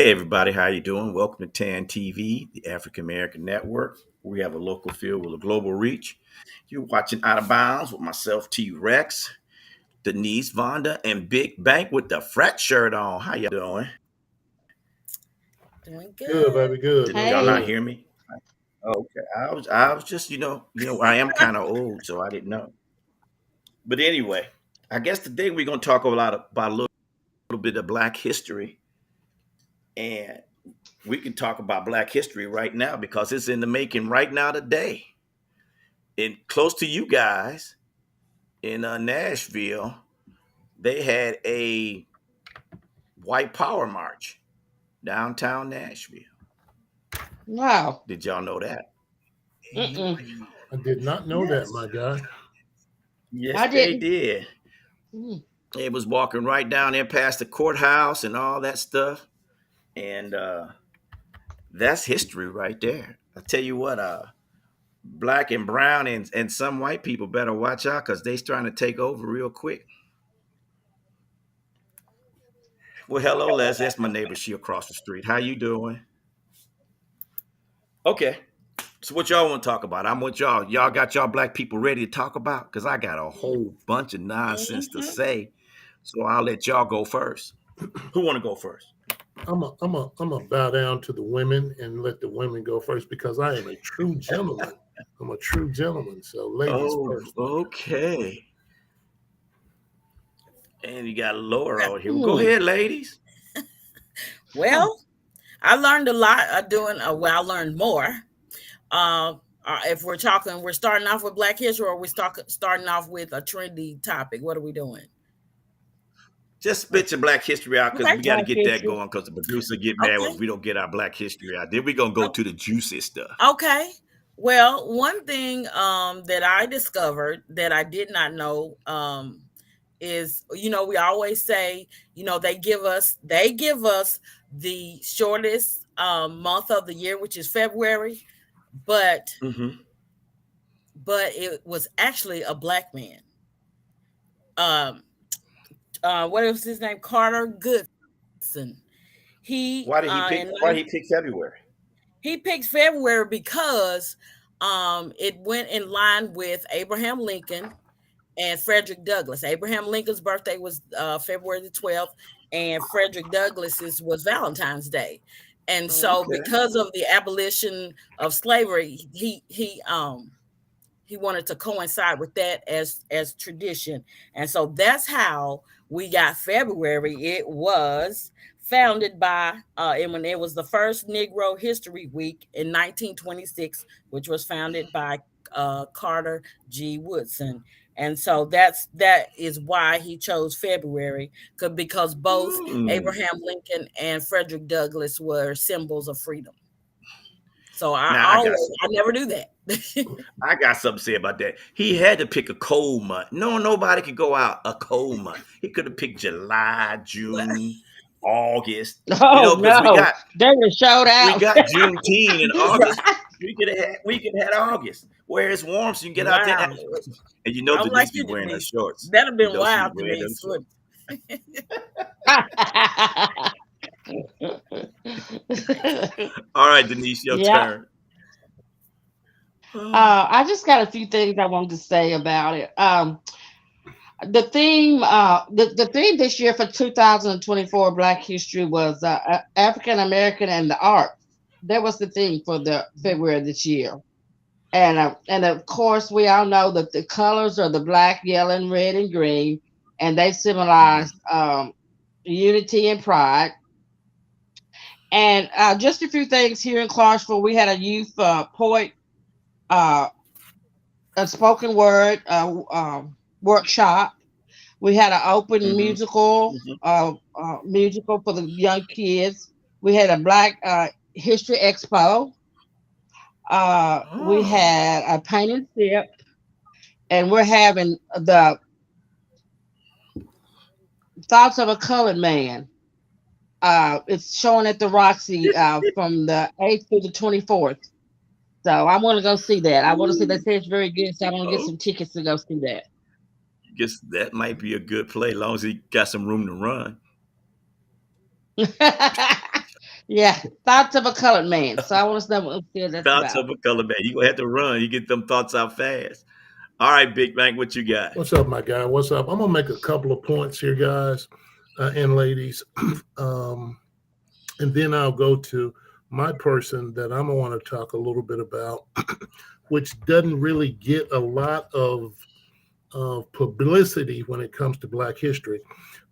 Hey everybody, how you doing? Welcome to TAN TV, the African American Network. We have a local feel with a global reach. You're watching Out of Bounds with myself, T Rex, Denise, Vonda, and Big Bank with the frat shirt on. How y'all doing? Doing Good, good. baby. Good, Did doing y'all not Hey, good. hear me? Okay. I was just, I am kind of old, so I didn't know. But anyway, I guess today we're gonna talk about a little bit of Black history, and we can talk about Black history right now because it's in the making right now today. In close to you guys in Nashville, they had a white power march downtown Nashville. wow. Did y'all know that? Mm-mm. I did not know that, Yes. my guy. Yes, I they didn't. did. Mm. They was walking right down there past the courthouse and all that stuff. And that's history right there. I tell you what, black and brown and some white people better watch out because they's trying to take over real quick. Well, hello, Les. That's my neighbor. She across the street. How you doing? Okay. So what y'all want to talk about? I'm with y'all. Y'all got y'all black people ready to talk about? Because I got a whole bunch of nonsense to Mm-hmm. say. So I'll let y'all go first. Who want to go first? I'm a bow down to the women and let the women go first because I am a true gentleman. I'm a true gentleman. So, ladies Oh, first, my guy. okay. And you got Laura Well, out here. Well, go Mm. ahead, ladies. well, I learned a lot doing. Well, I learned more. Uh, if we're talking, we're starting off with Black History, or starting off with a trendy topic. What are we doing? Just spit your black history out because Okay. we got to Black get that history. going because the producer get mad Okay. if we don't get our black history out. Then we're going to go to the juicy stuff. Okay. Well, one thing that I discovered that I did not know is, we always say, they give us the shortest month of the year, which is February, but Mm-hmm. it was actually a black man. Um, what was his name? Carter Goodson. He Why did he pick? in Why did he pick February? He picked February because it went in line with Abraham Lincoln and Frederick Douglass. Abraham Lincoln's birthday was February the 12th, and Frederick Douglass's was Valentine's Day. And so, Okay. because of the abolition of slavery, he wanted to coincide with that as tradition, and so that's how we got February. It was founded by and when it was the first Negro History Week in 1926, which was founded by Carter G. Woodson. And so that is why he chose February, because both Hmm. Abraham Lincoln and Frederick Douglass were symbols of freedom. So Now I never do that. I got something to say about that. He had to pick a cold month. No, nobody could go out a cold month. He could have picked July, June, August. Oh Because we no, got they were showed we out. got Juneteenth in August. We could have had August where it's warm, so you can get out there. Wow. And I'm like Denise be you, wearing her Denise. shorts. That'd have been She be wild, wearing them Denise. shorts. All right, Denise, your Yeah. turn. I just got a few things I wanted to say about it. The theme this year for 2024 Black History was African American and the arts. That was the theme for the February this year. And of course, we all know that the colors are the black, yellow, and red and green, and they symbolize unity and pride. And just a few things here in Clarksville, we had a youth poet, uh, a spoken word workshop. We had an open Mm-hmm. musical for the young kids. We had a Black History Expo. We Oh. had a paint and sip, and we're having the Thoughts of a Colored Man. It's showing at the Roxy from the 8th to the 24th. So I want to go see that. I want to see. They say it's very good, so I want to get Oh, some tickets to go see that. guess that might be a good play, as long as he got some room to run. Yeah, thoughts of a colored man. So I want to know what that's Thoughts about. of a color man. You gonna have to run. You get them thoughts out fast. All right, Big Bang, what you got? What's up, my guy? What's up? I'm gonna make a couple of points here, guys and ladies, um, and then I'll go to my person that I'm gonna want to talk a little bit about, which doesn't really get a lot of publicity when it comes to Black history.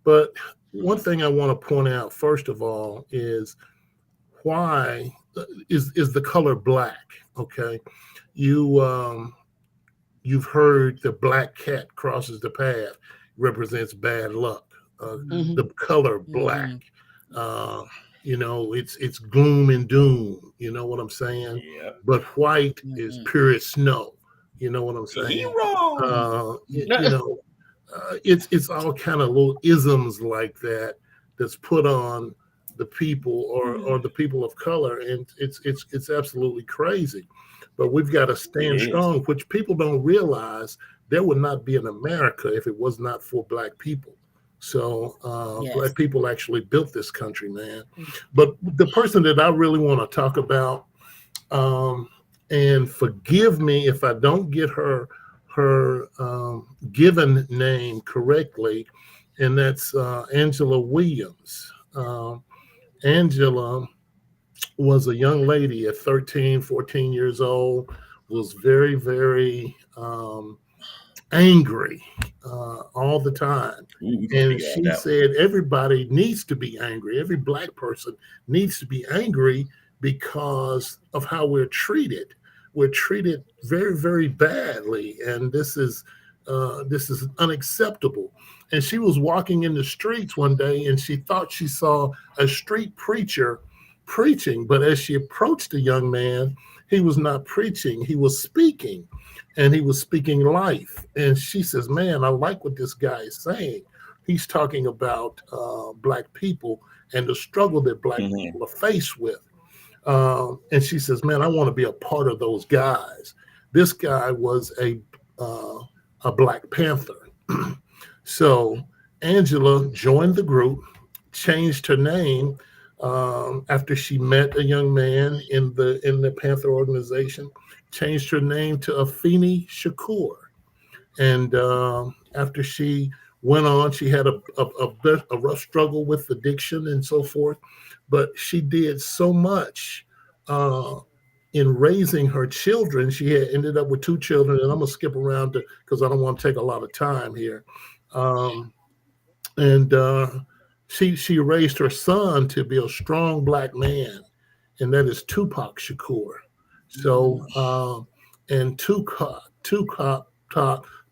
But one thing I want to point out first of all is why is the color black? Okay, you you've heard the black cat crosses the path, represents bad luck. Hmm. The color black, Mm-hmm. uh, it's gloom and doom. You know what I'm saying? Yeah. But white is Mm-hmm. pure snow. You know what I'm saying? Hero. You know, it's all kind of little isms like that that's put on the people or the people of color, and it's absolutely crazy. But we've got to It stand is. strong, which people don't realize there would not be an America if it was not for Black people. So Black Yes. people actually built this country, man. But the person that I really want to talk about, um, and forgive me if I don't get her given name correctly, and that's Angela Williams. Angela was a young lady at 13, 14 years old, was very, very angry all the time. Ooh, we gonna And figure out she that one. said everybody needs to be angry. Every Black person needs to be angry because of how we're treated. We're treated very, very badly, and this is unacceptable. And she was walking in the streets one day, and she thought she saw a street preacher preaching. But as she approached the young man, he was not preaching; he was speaking, and he was speaking life. And she says, "Man, I like what this guy is saying. He's talking about Black people and the struggle that Black Hmm. people are faced with." And she says, "Man, I want to be a part of those guys." This guy was uh, a Black Panther. So Angela joined the group, changed her name after she met a young man in the Panther organization, changed her name to Afeni Shakur. And after she went on, she had a rough struggle with addiction and so forth. But she did so much uh, in raising her children. She had ended up with two children, and I'm gonna skip around because I don't want to take a lot of time here. Um, and she raised her son to be a strong Black man, and that is Tupac Shakur. Mm-hmm. So, and Tupac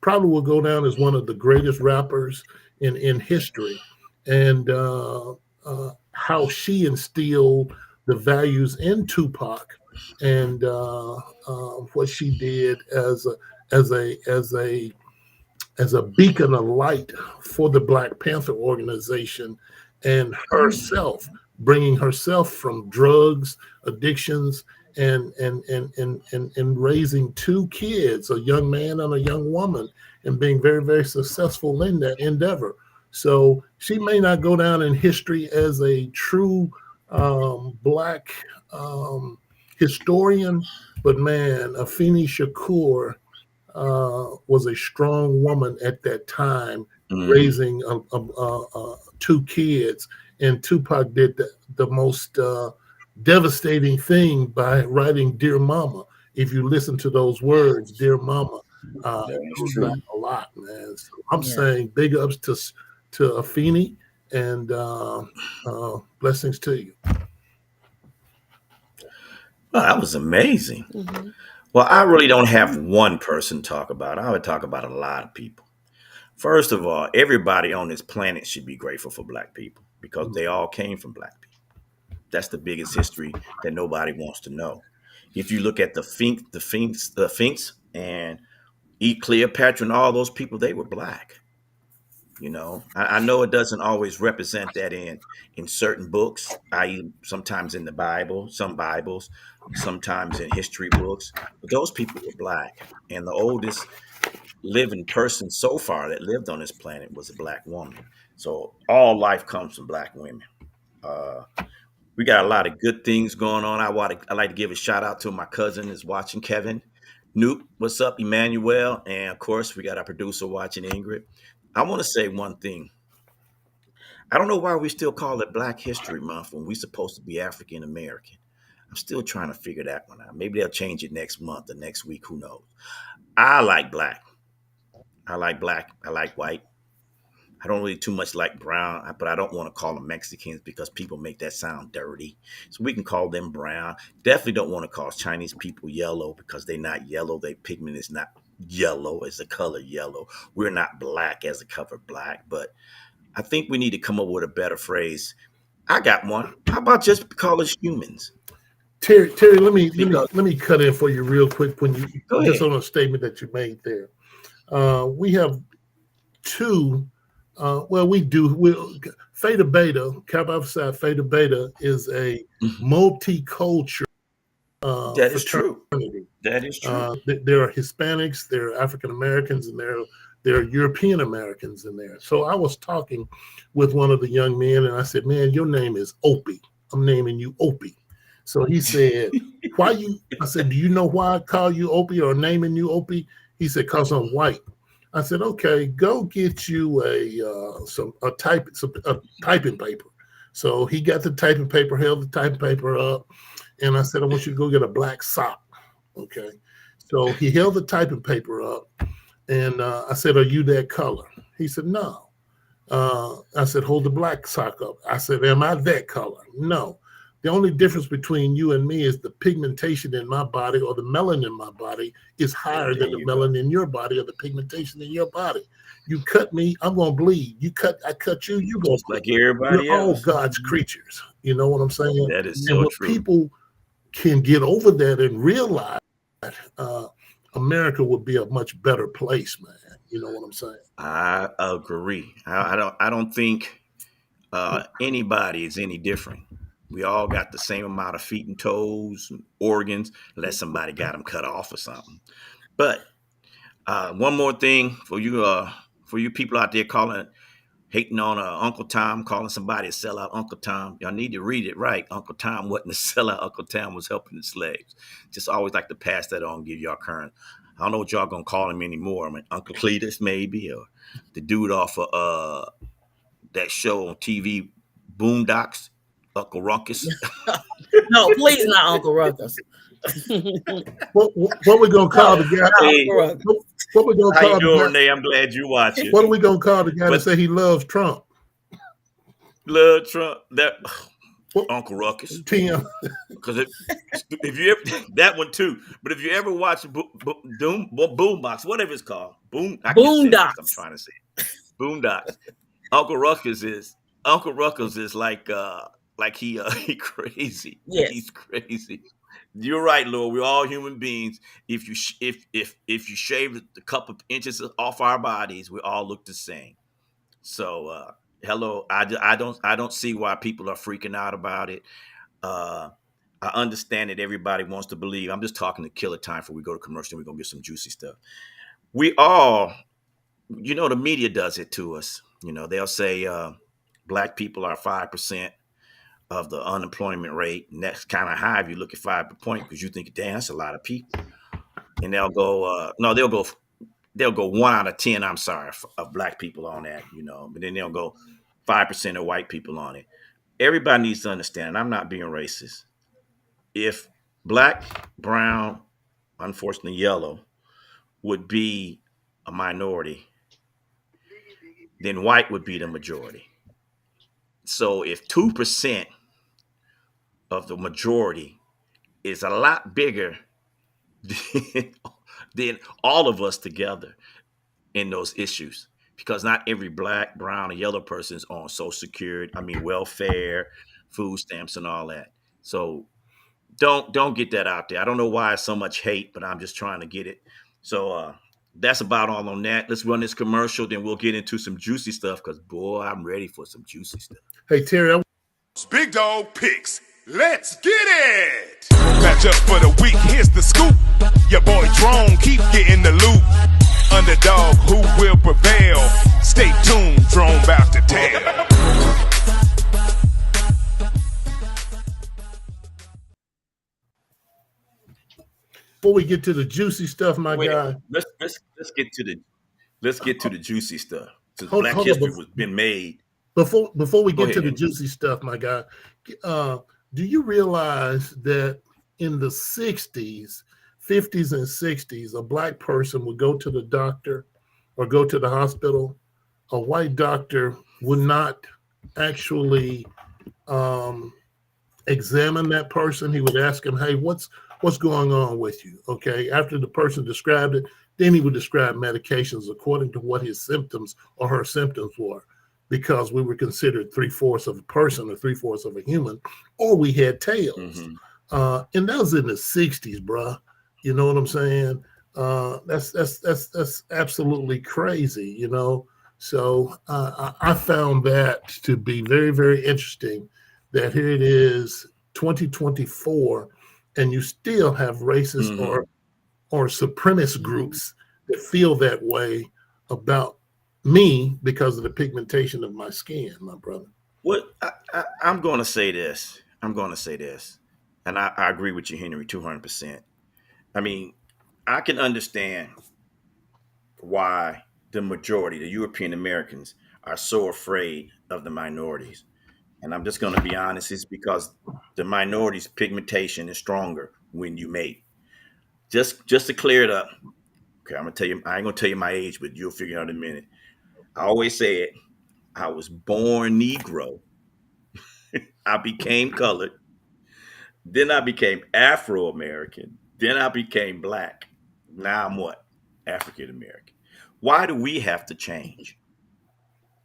probably will go down as one of the greatest rappers in history, and how she instilled the values in Tupac, and what she did as a as a as a beacon of light for the Black Panther organization, and herself bringing herself from drugs, addictions, and raising two kids, a young man and a young woman, and being very, very successful in that endeavor. So she may not go down in history as a true Black um, historian, but man, Afeni Shakur was a strong woman at that time, Hmm. raising two kids. And Tupac did the most devastating thing by writing "Dear Mama." If you listen to those words, "Dear Mama," That it is goes back true. Mm-hmm. a lot, man. So I'm Yeah. saying big ups to Afeni, and blessings to you. Well, that was amazing. Hmm. Well, I really don't have one person to talk about. I would talk about a lot of people. First of all, everybody on this planet should be grateful for Black people because they all came from Black people. That's the biggest history that nobody wants to know. If you look at the Finks, and Cleopatra and all those people, they were Black. I know it doesn't always represent that in certain books, i.e., sometimes in the Bible, some Bibles, sometimes in history books, but those people were Black. And the oldest living person so far that lived on this planet was a Black woman. So all life comes from Black women. Uh, We got a lot of good things going on. I like to give a shout out to my cousin is watching, Kevin. Newt, what's up, Emmanuel? And of course, we got our producer watching, Ingrid. I want to say one thing. I don't know why we still call it Black History Month when we're supposed to be African American. I'm still trying to figure that one out. Maybe they'll change it next month or next week. Who knows? I like black. I like black. I like white. I don't really too much like brown, but I don't want to call them Mexicans because people make that sound dirty. So we can call them brown. Definitely don't want to call Chinese people yellow because they're not yellow. Their pigment is not yellow as the color yellow. We're not black as the color black. But I think we need to come up with a better phrase. I got one. How about just call us humans? Terry, Because let me cut in for you real quick when you go just ahead. on a statement that you made there. We have two. Well, we do. Theta Beta, Kappa Alpha Psi Theta Beta is a Mhm. multicultural That is true. fraternity. That is true. There are Hispanics, there are African Americans, and there are European Americans in there. So I was talking with one of the young men, and I said, "Man, your name is Opie. I'm naming you Opie." So he said, "Why you?" I said, "Do you know why I call you Opie or naming you Opie?" He said, "Cause I'm white." I said, "Okay, go get you a typing paper." So he got the typing paper, held the typing paper up, and I said, "I want you to go get a black sock." Okay, so he held the typing paper up, and I said, "Are you that color?" He said, "No." I said, "Hold the black sock up." I said, "Am I that color?" "No." The only difference between you and me is the pigmentation in my body or the melanin in my body is higher There than the you go. melanin in your body or the pigmentation in your body. You cut me, I'm gonna bleed. I cut you, you gonna Just bleed. like We're everybody all else. God's creatures. You know what I'm saying? That is And so when true. people can get over that and realize uh, America would be a much better place, man. You know what I'm saying? I agree. I don't think anybody is any different. We all got the same amount of feet and toes, and organs, unless somebody got them cut off or something. But one more thing for you people out there calling, hating on Uncle Tom, calling somebody a sellout Uncle Tom. Y'all need to read it right. Uncle Tom wasn't a sellout. Uncle Tom was helping the slaves. Just always like to pass that on, give y'all current. I don't know what y'all gonna call him anymore. I mean, Uncle Cletus maybe, or the dude off of that show on TV, Boondocks, Uncle Ruckus. No, please not Uncle Ruckus. What we gonna No, call the guy? not Hey, Uncle Ruckus. What we gonna how you call the doing, guy? Renee? I'm glad you watching. What are we gonna call the guy that But say he loves Trump? love Trump, that What, Uncle Ruckus. Tim? Because if you ever that one too, but if you ever watch Boombox, whatever it's called, Boom, I can't say it because I'm Boondocks. trying to say it. Boondocks. Uncle Ruckus is Uncle Ruckus is like he crazy. Yes. He's crazy. You're right, Lord. We're all human beings. If you if you shave a couple of inches off our bodies, we all look the same. So hello, I don't see why people are freaking out about it. Uh, I understand that everybody wants to believe. I'm just talking to kill a time before we go to commercial. We're gonna get some juicy stuff. We all, the media does it to us. They'll say black people are 5% of the unemployment rate, and that's kind of high if you look at 5 point because you think, damn, that's a lot of people. And they'll go, no, they'll go 1 out of 10. I'm sorry of black people on that, but then they'll go 5% of white people on it. Everybody needs to understand. And I'm not being racist. If black, brown, unfortunately yellow, would be a minority, then white would be the majority. So if 2% of the majority is a lot bigger than, than all of us together in those issues, because not every black, brown, or yellow person is on Social Security, welfare, food stamps, and all that. So don't get that out there. I don't know why so much hate, but I'm just trying to get it. So that's about all on that. Let's run this commercial, then we'll get into some juicy stuff because boy, I'm ready for some juicy stuff. Hey Terry, Big dog picks. Let's get it. Match up for the week. Here's the scoop. Your boy Drone keep getting the loot. Underdog, who will prevail? Stay tuned. Drone about to tell. before we get to the juicy stuff, my Wait, guy. let's get to the let's get to the juicy stuff. Since Hold, Black hold on. History was been made. Before we Go get to ahead, the Henry. juicy stuff, my guy, uh, do you realize that in the 60s, 50s, and 60s, a black person would go to the doctor or go to the hospital? A white doctor would not actually um, examine that person. He would ask him, "Hey, what's going on with you?" Okay. After the person described it, then he would describe medications according to what his symptoms or her symptoms were, because we were considered three-fourths of a person or three-fourths of a human, or we had tails. Hmm. And that was in the '60s, bruh. You know what I'm saying? That's absolutely crazy. So I found that to be very, very interesting, that here it is 2024 and you still have racist Hmm. or supremacist groups that feel that way about me because of the pigmentation of my skin, my brother. What I'm going to say this. I'm going to say this, and I agree with you, Henry, 200%. I mean, I can understand why the majority, the European Americans, are so afraid of the minorities. And I'm just going to be honest, it's because the minorities' pigmentation is stronger when you mate. Just to clear it up. Okay, I'm gonna tell you. I ain't gonna tell you my age, but you'll figure it out in a minute. I always say it. I was born Negro. I became colored. Then I became Afro American. Then I became black. Now I'm what? African American. Why do we have to change?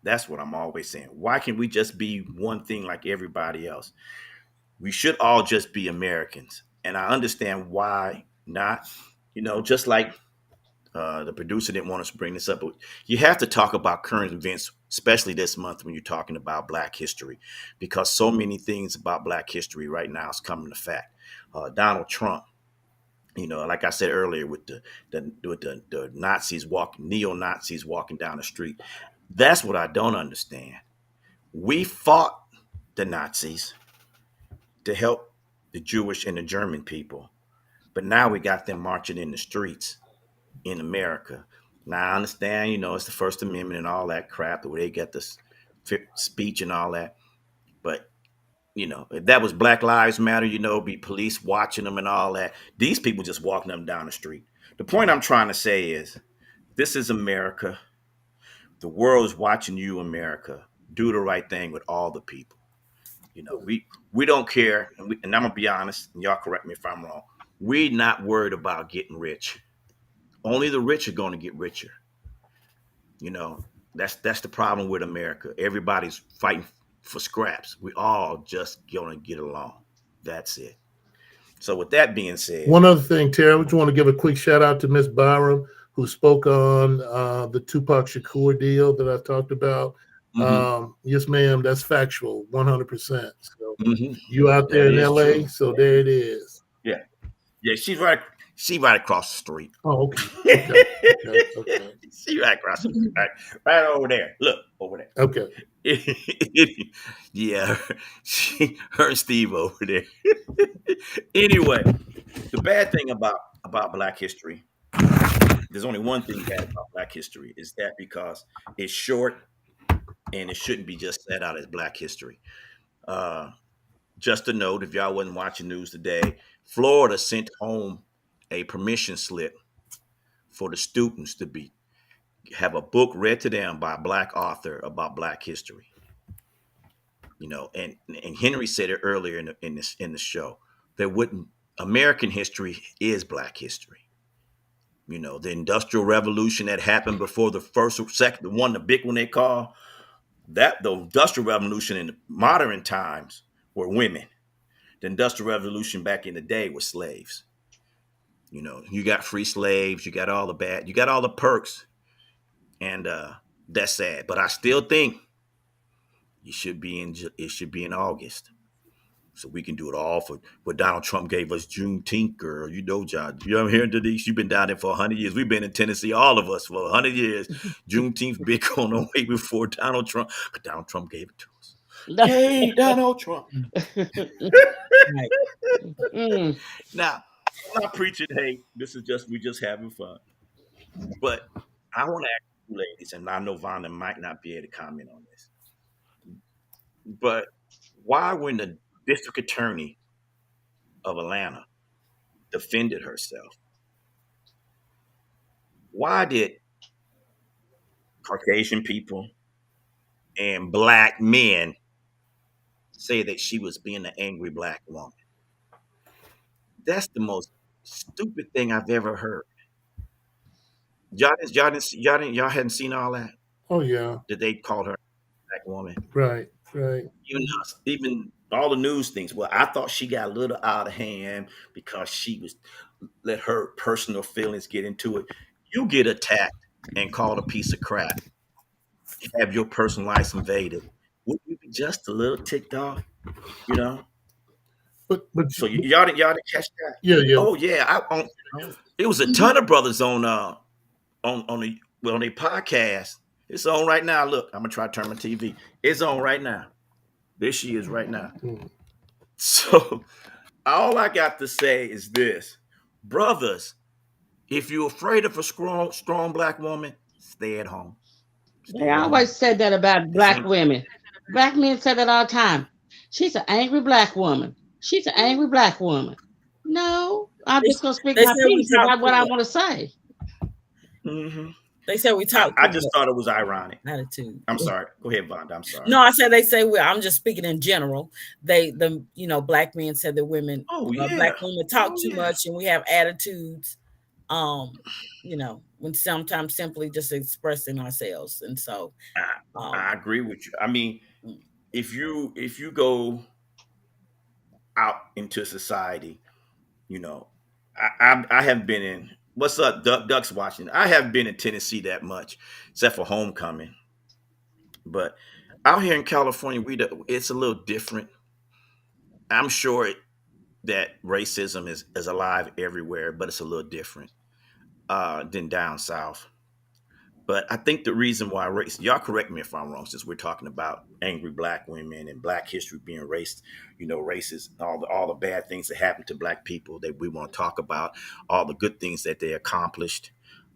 That's what I'm always saying. Why can't we just be one thing like everybody else? We should all just be Americans. And I understand why not. Just like the producer didn't want us to bring this up, but you have to talk about current events, especially this month when you're talking about Black history, because so many things about Black history right now is coming to fact. Donald Trump, like I said earlier, with the Nazis walking, neo Nazis walking down the street. That's what I don't understand. We fought the Nazis to help the Jewish and the German people, but now we got them marching in the streets in America. Now I understand, it's the First Amendment and all that crap, where they get this speech and all that. But if that was Black Lives Matter, be police watching them and all that. These people just walking them down the street. The point I'm trying to say is, this is America. The world is watching you, America. Do the right thing with all the people. We don't care, and I'm gonna be honest. And y'all correct me if I'm wrong. We're not worried about getting rich. Only the rich are going to get richer. You know, that's the problem with America. Everybody's fighting for scraps. We all just gonna get along. That's it. So with that being said, One other thing, Terry, I just want to give a quick shout out to Miss Byram, who spoke on the Tupac Shakur deal that I talked about. hmm Yes, ma'am, that's factual, 100%. So hmm you out there that in is LA, true. so there it is. Yeah, yeah, she's right. She right across the street. Oh, okay, okay, okay, okay, She right across the street. Right over there. Look over there. okay. Yeah, her and Steve over there. Anyway, the bad thing about Black history, there's only one thing bad about Black history, is that because it's short and it shouldn't be just set out as Black history. Uh, just a note, if y'all wasn't watching news today, Florida sent home a permission slip for the students to be have a book read to them by a Black author about Black history. And Henry said it earlier in the show. There wouldn't American history is Black history. The Industrial Revolution that happened before the first, second, the big one they call that, the Industrial Revolution in modern times were women. The Industrial Revolution back in the day was slaves. You got free slaves, you got all the perks, and that's sad. But I still think it should be in August, so we can do it all for what Donald Trump gave us Juneteenth, girl. John. You're here, Denise. You've been down there for 100 years. We've been in Tennessee, all of us, for 100 years. Juneteenth been going on way before Donald Trump, but Donald Trump gave it to us. Yay, Donald Trump. Right. Now, I'm not preaching hate. This is just we just having fun. But I want to ask you ladies, and I know Vonda might not be able to comment on this, but why, when the district attorney of Atlanta defended herself, why did Caucasian people and black men say that she was being an angry black woman? That's the most stupid thing I've ever heard. Y'all hadn't seen all that. Oh yeah, That they called her a black woman. right, right. Even us, even all the news things. Well, I thought she got a little out of hand because she was let her personal feelings get into it. You get attacked and called a piece of crap, have your personal life invaded. Would you be just a little ticked off? You know. But So y'all didn't catch that. yeah, yeah, Oh yeah, it was a ton of brothers on a podcast. It's on right now. Look, I'm gonna try to turn my TV. It's on right now. There she is right now. mm, So all I got to say is this, brothers. If you're afraid of a strong black woman, stay at home. They Stay at always home. said that about This black ain't. women. Black men say that all the time. She's an angry black woman. She's an angry black woman. No, I'm They, just gonna speak they my said we piece talk about what too I much. want to say. Hmm. They said we talk I too just much. thought it was ironic. Attitude. I'm sorry. Go ahead, Vonda. I'm sorry. No, I said they say I'm just speaking in general. Black men said that Oh yeah. black women talk Oh too yeah. much and we have attitudes. Um, when sometimes simply just expressing ourselves, and so I, I um, agree with you. I mean, if you go out into society, you know, I haven't been in. What's up, Ducks watching? I haven't been in Tennessee that much, except for homecoming. But out here in California, it's a little different. I'm sure that racism is alive everywhere, but it's a little different than down south. But I think the reason why y'all correct me if I'm wrong, since we're talking about angry black women and black history being racist, all the bad things that happen to black people that we want to talk about, all the good things that they accomplished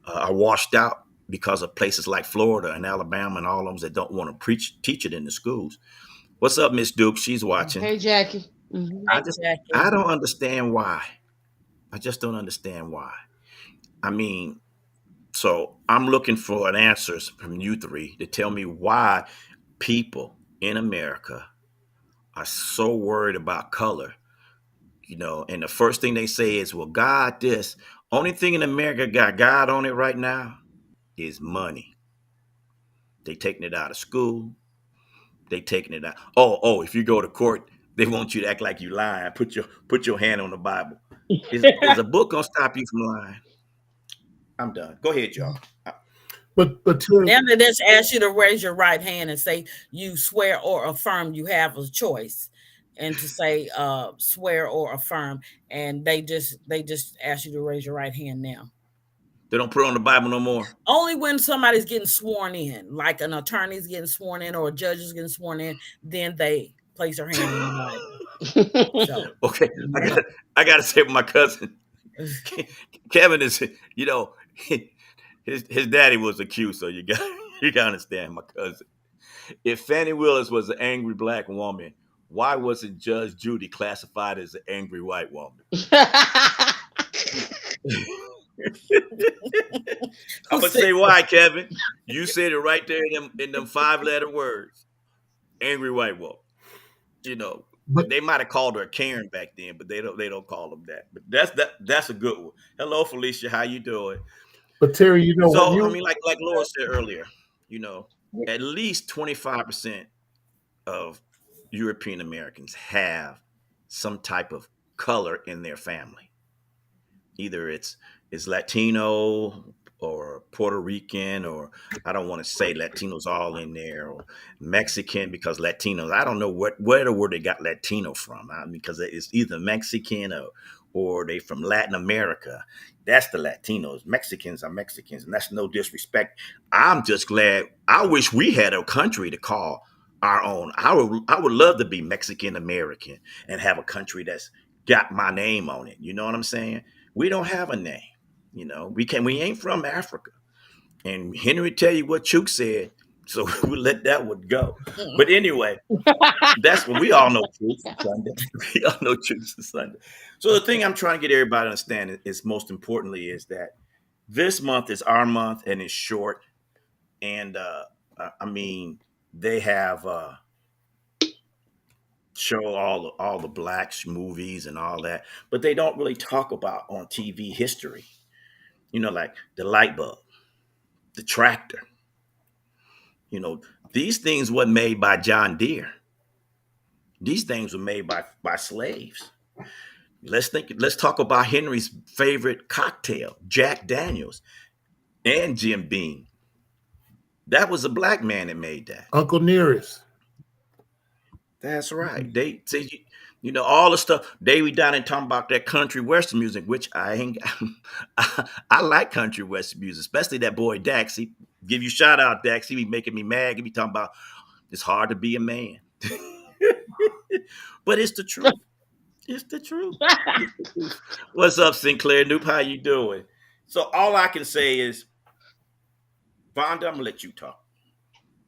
are washed out because of places like Florida and Alabama and all those that don't want to teach it in the schools. What's up, Miss Duke? She's watching. Hey, Jackie. I thank just Jackie. I don't understand why. I just don't understand why. I mean, so I'm looking for an answers from you three to tell me why people in America are so worried about color. And the first thing they say is, well, God, this. Only thing in America got God on it right now is money. They taking it out of school. They taking it out. Oh, if you go to court, they want you to act like you lying. Put your hand on the Bible. Is a book gonna stop you from lying? I'm done. Go ahead, y'all. but Terry, Now they just ask you to raise your right hand and say you swear or affirm. You have a choice, and to say swear or affirm, and they just ask you to raise your right hand now. They don't put it on the Bible no more. Only when somebody's getting sworn in, like an attorney's getting sworn in or a judge is getting sworn in, then they place their hand on the Bible. So, Okay, I got to say my cousin Kevin is, you know, his daddy was accused, so you got to understand my cousin. If Fannie Willis was an angry black woman, why wasn't Judge Judy classified as an angry white woman? I'm who gonna said say why, Kevin. You said it right there in them 5 letter words. Angry white woman. You know, but they might have called her Karen back then, but they don't call them that. But that's a good one. Hello, Felicia. How you doing? but Terry, when So I you mean, like Laura said earlier, you know, at least 25% of European Americans have some type of color in their family. Either it's Latino or Puerto Rican, or I don't want to say Latinos all in there, or Mexican, because Latinos, I don't know where they got Latino from. I mean, because it's either Mexican or they from Latin America. That's the Latinos. Mexicans are Mexicans, and that's no disrespect. I'm just glad. I wish we had a country to call our own. I would love to be Mexican American and have a country that's got my name on it. You know what I'm saying? We don't have a name. You know, we ain't from Africa. And Henry tell you what Chook said, so we'll let that one go. But anyway, that's what we all know truth is Sunday. We all know truth is Sunday. So the thing I'm trying to get everybody to understand is most importantly is that this month is our month and it's short. And I mean, they have show all the blacks movies and all that, but they don't really talk about on TV history. You know, like the light bulb, the tractor. You know, these things weren't made by John Deere. These things were made by slaves. Let's talk about Henry's favorite cocktail, Jack Daniels and Jim Beam. That was a black man that made that. Uncle Nearest. That's right. They say you know all the stuff. They be down and talking about that country western music, which I ain't. I like country western music, especially that boy Dax. He give you shout out Dax. He be making me mad. He be talking about it's hard to be a man, but it's the truth. It's the truth. What's up, Sinclair Noop? How you doing? So all I can say is, Vonda, I'm gonna let you talk.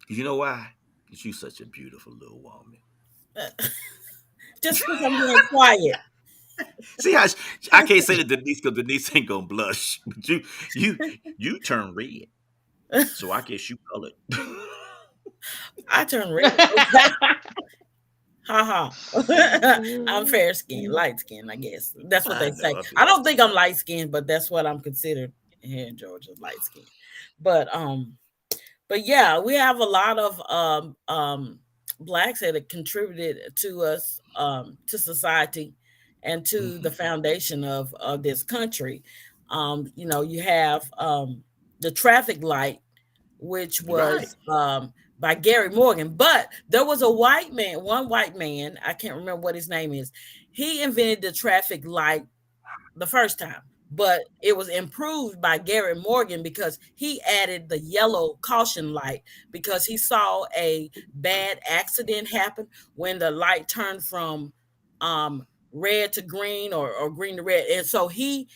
You know why? Because you're such a beautiful little woman. Just because I'm being quiet. See how I can't say to Denise because Denise ain't gonna blush. But you turn red, so I guess you colored. I turn red. Ha I'm fair skinned, light skinned, I guess. That's what they say. I don't think I'm light skinned, but that's what I'm considered here in Georgia, light skinned. But yeah, we have a lot of blacks that have contributed to us, to society and to the foundation of this country. You know, you have the traffic light, which was by Gary Morgan, but there was one white man, I can't remember what his name is. He invented the traffic light the first time, but it was improved by Gary Morgan because he added the yellow caution light because he saw a bad accident happen when the light turned from red to green or green to red. And so he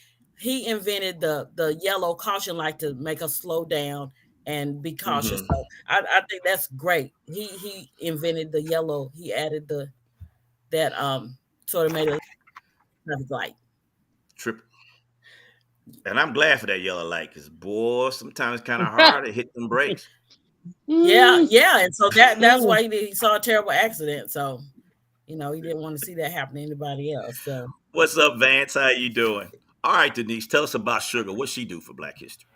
invented the yellow caution light to make us slow down and be cautious. So I think that's great. He invented the yellow. He added that sort of made a traffic light. Trip. And I'm glad for that yellow light because boy, sometimes it's kind of hard to hit them brakes. Yeah. And so that's why he saw a terrible accident. So, you know, he didn't want to see that happen to anybody else. So what's up, Vance? How you doing? All right, Denise, tell us about Sugar. What she do for Black History?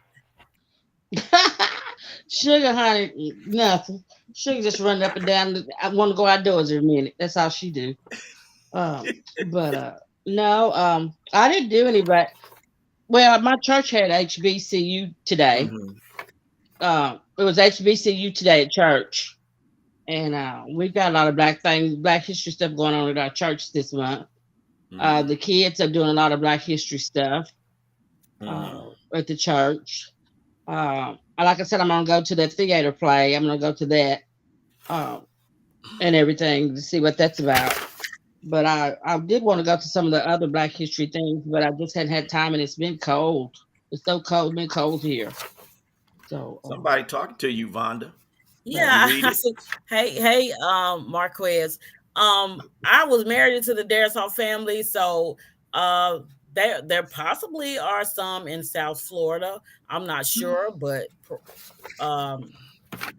Sugar, honey, nothing. Sugar just run up and down. I want to go outdoors every minute. That's all she do. But no, I didn't do any. But well, my church had HBCU today. It was HBCU today at church, and we've got a lot of Black history stuff going on at our church this month. The kids are doing a lot of Black history stuff at the church. Like I said, I'm gonna go to the theater play. I'm gonna go to that and everything to see what that's about. But I did want to go to some of the other Black history things, but I just hadn't had time, and it's been cold. It's so cold, been cold here. So somebody talking to you, Vonda. Yeah. Hey, Marquez. I was married into the Darisaw family, so there possibly are some in South Florida. I'm not sure, but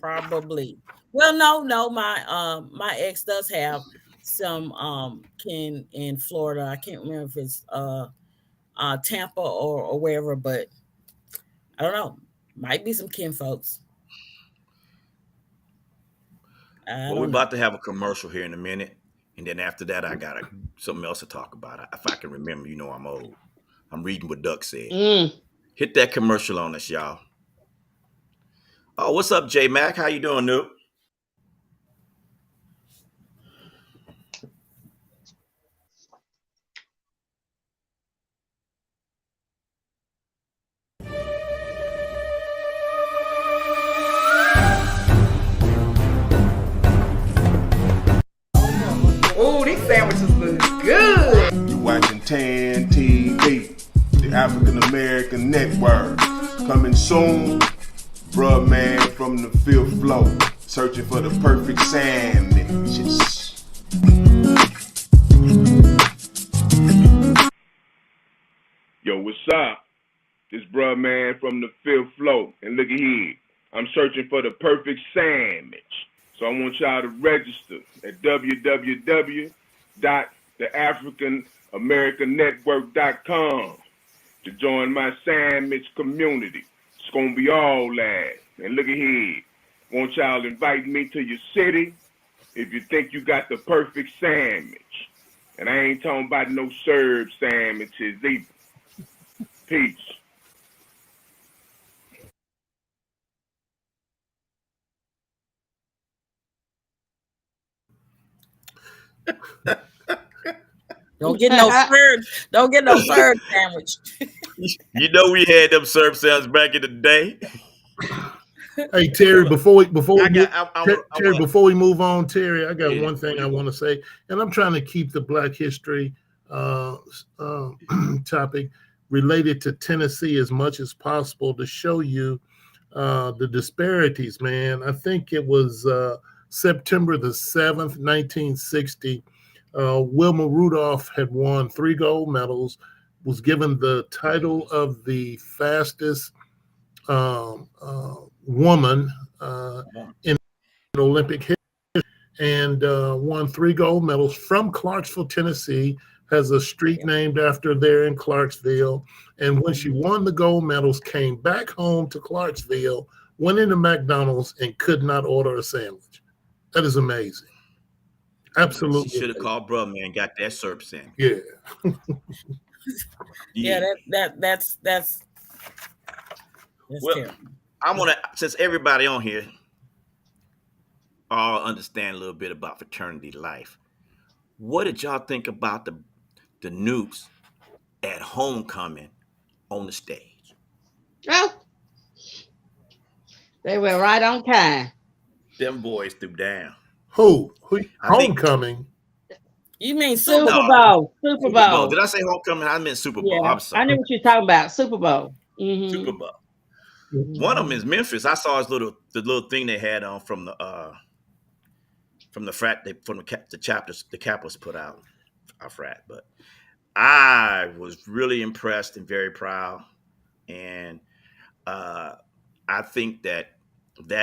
probably. Well, no, my ex does have some kin in Florida. I can't remember if it's Tampa or wherever, but I don't know. Might be some kin folks. Well, we're about to have a commercial here in a minute. And then after that, I got something else to talk about. If I can remember, you know I'm old. I'm reading what Duck said. Hit that commercial on us, y'all. Oh, what's up, J Mac? How you doing, Noop? Oh, these sandwiches look good. You watch and TV, the African American Network. Coming soon, bruh man from the fifth floor, searching for the perfect sandwiches. Yo, what's up? This bruh man from the fifth floor, and look at here, I'm searching for the perfect sandwich. So I want y'all to register at www.theafricanamericannetwork.com to join my sandwich community. It's gonna be all that. And look at here. Want y'all to invite me to your city if you think you got the perfect sandwich. And I ain't talking about no served sandwiches either. Peace. Don't get no served. Don't get no served sandwich. You know we had them serve sounds back in the day. Hey Terry, before we I before we move on, Terry, I got Yeah, one thing I want to say, and I'm trying to keep the Black History topic related to Tennessee as much as possible to show you the disparities. Man, I think it was September the 7th, 1960. Wilma Rudolph had won 3 gold medals, was given the title of the fastest woman in Olympic history, and won 3 gold medals from Clarksville, Tennessee. Has a street named after there in Clarksville. And when she won the gold medals, came back home to Clarksville, went into McDonald's, and could not order a sandwich. That is amazing. Absolutely. She should have called bruh man, got that syrup sandwich. Yeah. Yeah, that's Well, terrible. I want to, since everybody on here all understand a little bit about fraternity life, what did y'all think about the nukes at homecoming on the stage? Oh, they were right on time. Them boys threw down. Who? I think Homecoming? You mean Super Super no, Bowl. Super Super Bowl. Bowl. Did I say homecoming? I meant Super Bowl. Yeah, I'm I sorry. knew what you're talking about. Super Bowl. Super Mm-hmm. Bowl. One of them Mm-hmm. is Memphis. I saw the little thing they had on from the frat the chapters the Capitals put out our frat. But I was really impressed and very proud, and I think that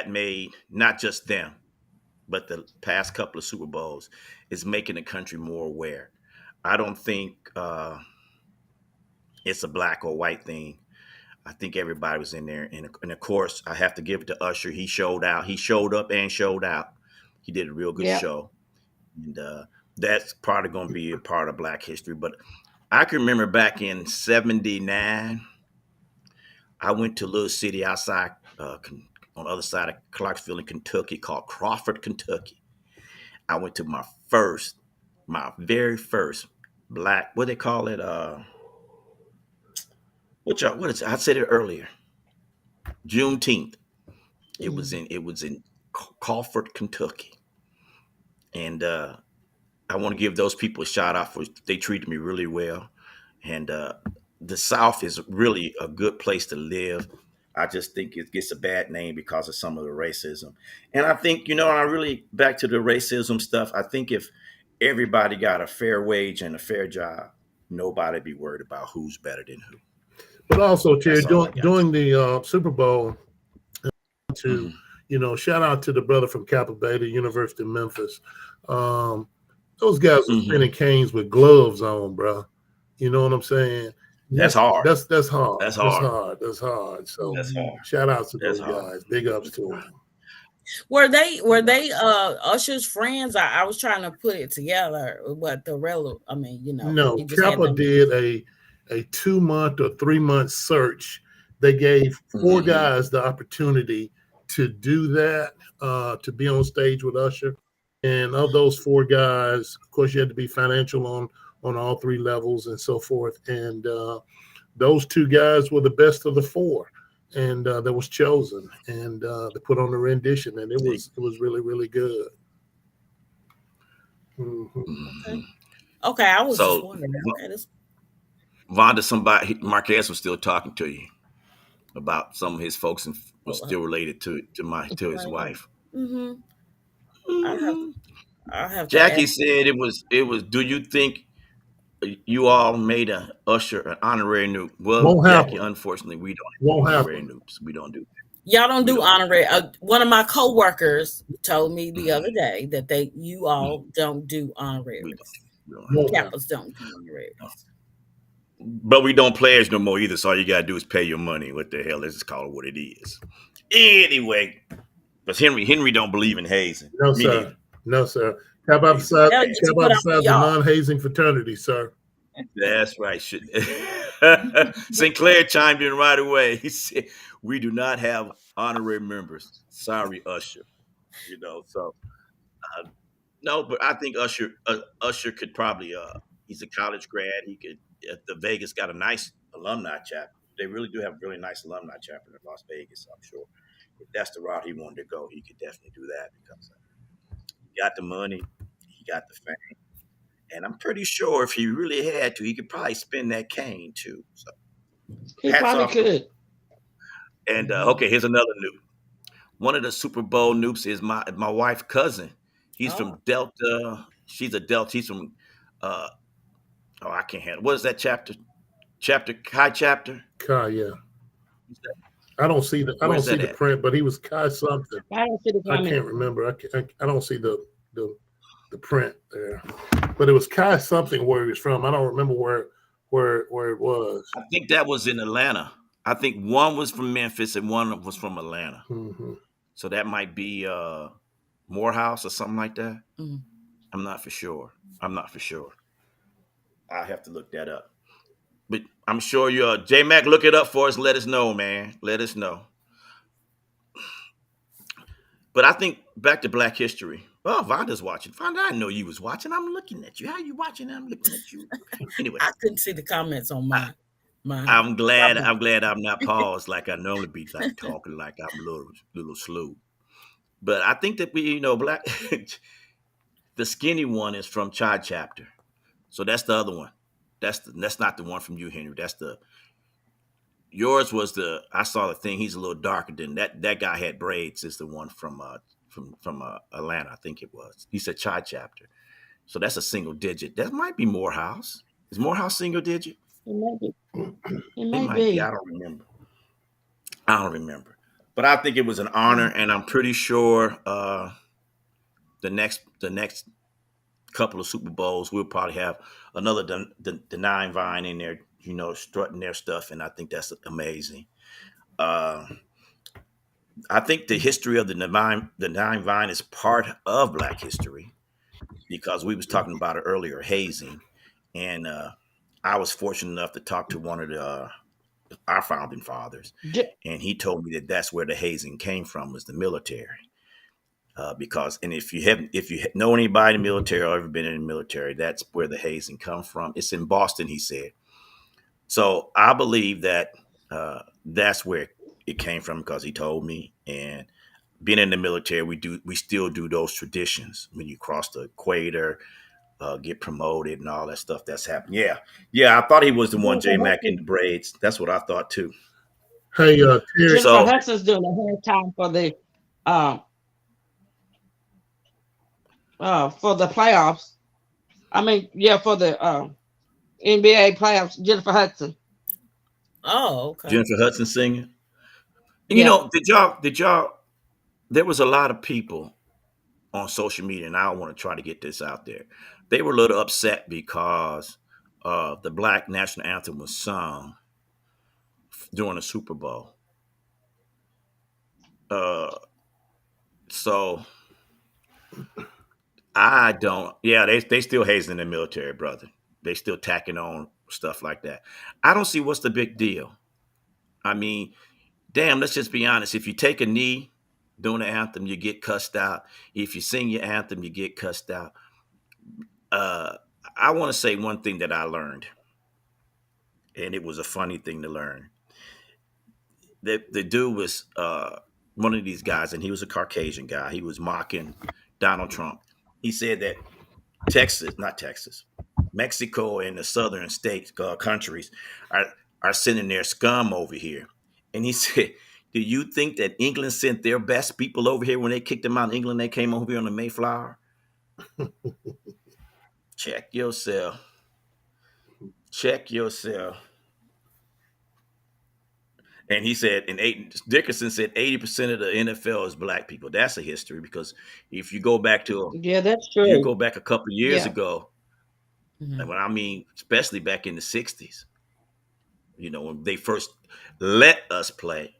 made not just them, but the past couple of Super Bowls is making the country more aware. I don't think it's a black or white thing. I think everybody was in there, and of course, I have to give it to Usher. He showed out. He showed up and showed out. He did a real good Yep. show, and that's probably going to be a part of Black history. But I can remember back in '79, I went to a little city outside on the other side of Clarksville in Kentucky called Crawford, Kentucky. I went to my very first black. What they call it? What is it? I said it earlier. Juneteenth. It was in Crawford, Kentucky, and I want to give those people a shout out for they treated me really well, and the South is really a good place to live. I just think it gets a bad name because of some of the racism, and I think I really back to the racism stuff. I think if everybody got a fair wage and a fair job, nobody be worried about who's better than who. But also, Terry, That's all I got. during the Super Bowl, to Mhm. shout out to the brother from Kappa Beta University of Memphis. Um, those guys are Mhm. spinning canes with gloves on, bro. You know what I'm saying? That's hard. That's hard. That's That's hard. hard. That's hard. So That's hard. shout out to That's those hard. guys. Big ups to them. Were they Usher's friends? I was trying to put it together, but I mean, No, he just had Kappa them. did a 2-month or 3-month search. They gave 4 Mhm. guys the opportunity to do that, to be on stage with Usher. And of those 4 guys, of course, you had to be financial on all 3 levels and so forth. And those 2 guys were the best of the 4, and that was chosen. And they put on the rendition, and it was really, really good. Mhm. Okay. Mhm. Okay, I was just So wondering. Okay, Vonda, somebody Marquez was still talking to you about some of his folks and was Oh, still related to his wife. mm-hmm. I have Mhm. I have to Jackie ask. said it was. Do you think you all made a Usher an honorary nuke? Well, Won't Jackie, happen. unfortunately, we don't Won't have honorary happen. nukes. We don't do that. Y'all don't We do don't do honorary. that. One of my coworkers told me the other Mhm. day that you Mhm. all don't do We don't. honoraries. We don't have Won't to. happen. Kappas don't do No. honoraries. But we don't pledge no more either. So all you gotta do is pay your money. What the hell? Let's just call it what it is. Anyway, but Henry don't believe in hazing. No, Me sir. neither. No, sir. Cap Hazing is They'll bad. get you put out for the y'all. non-hazing fraternity, sir. That's right. Sinclair chimed in right away. He said, "We do not have honorary members. Sorry, Usher." So no, but I think Usher could probably. He's a college grad. He could. The Vegas got a nice alumni chapter. They really do have a really nice alumni chapter in Las Vegas. I'm sure if that's the route he wanted to go, he could definitely do that because he got the money, he got the fame, and I'm pretty sure if he really had to, he could probably spin that cane too. So He hats probably off to him. could. And okay, here's another new. One of the Super Bowl noops is my wife's cousin. He's Oh, from Delta. She's a Delta. He's from uh oh, I can't handle. What is that chapter? Chapter Chi chapter? Kai, yeah. Who's that? I don't see the Where's that at? print, but he was Kai something. I don't see the I comment. can't remember. I don't see the the print there, but it was Kai something where he was from. I don't remember where it was. I think that was in Atlanta. I think one was from Memphis and one was from Atlanta. Hmm. So that might be Morehouse or something like that. mm. I'm not for sure. I'm not for sure. I have to look that up. But I'm sure you J Mac, look it up for us. Let us know, man. Let us know. But I think back to Black History. Oh, Vonda's watching. Vonda, I know you was watching. I'm looking at you. How you watching? I'm looking at you. Anyway, I couldn't see the comments on I, my I'm glad. comment. I'm glad I'm not paused like I normally be, like talking like I'm a little slow. But I think that black. The skinny one is from Chai Chapter, so that's the other one. That's not the one from you, Henry. That's the yours was the. I saw the thing. He's a little darker than that. That guy had braids. Is the one from Atlanta, I think it was. He said Chai Chapter, so that's a single digit. That might be Morehouse. Is Morehouse single digit? It may be. It It may might be. be. I don't remember. I don't remember. But I think it was an honor, Mm. and I'm pretty sure the next couple of Super Bowls we'll probably have another the nine vine in there, strutting their stuff, and I think that's amazing. Uh, I think the history of the nine vine is part of Black history because we was talking about it earlier, hazing, and I was fortunate enough to talk to one of our founding fathers, J- and he told me that that's where the hazing came from was the military. Because and if you know anybody in the military or ever been in the military, that's where the hazing comes from. It's in Boston, he said. So I believe that that's where it came from because he told me. And being in the military, we still do those traditions when you cross the equator, get promoted, and all that stuff that's happened. Yeah, yeah. I thought he was the one, Jennifer J Mac in Hudson. the braids. That's what I thought too. Hey, Terry. Jennifer So Hudson's doing a halftime uh for the playoffs. I mean, yeah, for the NBA playoffs. Jennifer Hudson. Oh, okay. Jennifer Hudson singing. And Yeah. did y'all? There was a lot of people on social media, and I want to try to get this out there. They were a little upset because the Black national anthem was sung during the Super Bowl. Uh, so I don't. Yeah, they still hazing the military, brother. They still tacking on stuff like that. I don't see what's the big deal. I mean, damn. Let's just be honest. If you take a knee during the anthem, you get cussed out. If you sing your anthem, you get cussed out. Uh, I want to say one thing that I learned, and it was a funny thing to learn. The dude was one of these guys, and he was a Caucasian guy. He was mocking Donald Trump. He said that Texas, not Texas. Mexico and the southern states, countries, are sending their scum over here. And he said, "Do you think that England sent their best people over here when they kicked them out of England? They came over here on the Mayflower. Check yourself. Check yourself." And he said, Dickerson said 80% of the NFL is black people. That's a history because if you go back to Yeah, that's you true. go back a couple of years Yeah. ago, and Mhm. when I mean especially back in the '60s, when they first let us play,